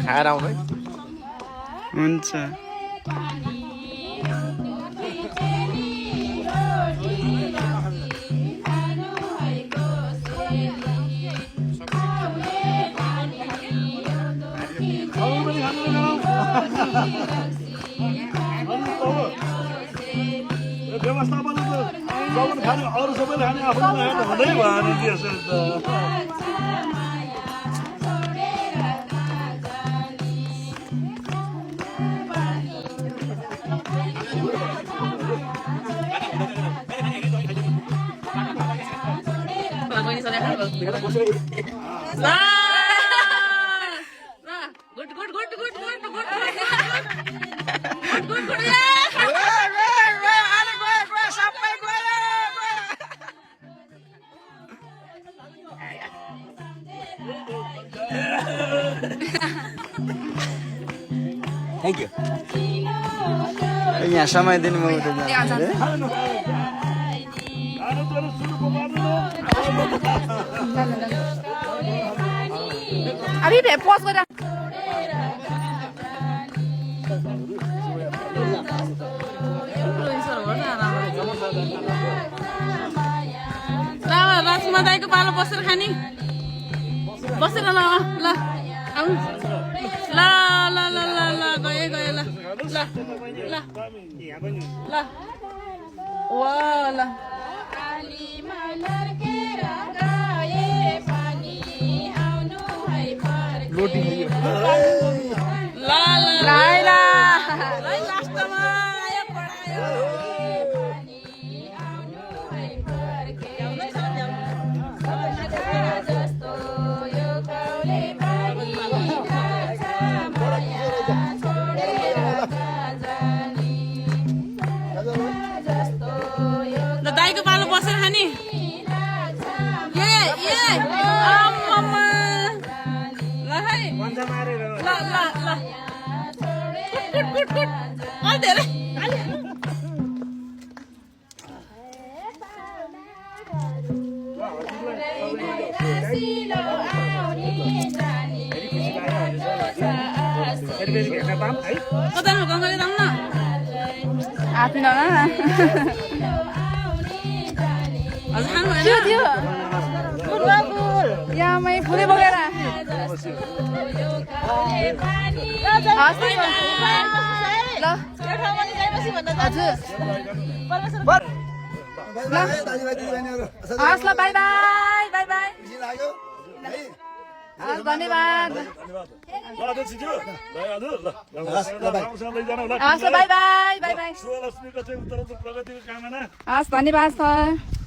खाएर आउनु है हुन्छ व्यवस्थापन खाने अरू सबैले खाने आफूले नखाने हुँदै भयो नि त्यसो त थ्याङ्क यू यहाँ समय दिनु म उता अभी भे पोस्ट गरेर राजकुमार दाइको पालो बसेर खाने बसेर ल ल आउनु ल ल ल ल ल गयो गयो ल ल ल ल वा ल रोटी ल ल लास्टमा आयो पढायो दाइको पालो बसेर खाने आम्मामा ल है ल ल ल कुट अलि धेरै कता गङ्गाले दाम न आफ्नो न हजुर खानु त्यो त्यो यहाँमै फुले बोकेर ल हजुर हस् ल बाई बाई बाई बाई हस् धन्यवाद हस् ल बाई बाई बाई बाई लक्ष्मीको चाहिँ उत्तरोत्तर प्रगतिको कामना हस् धन्यवाद सर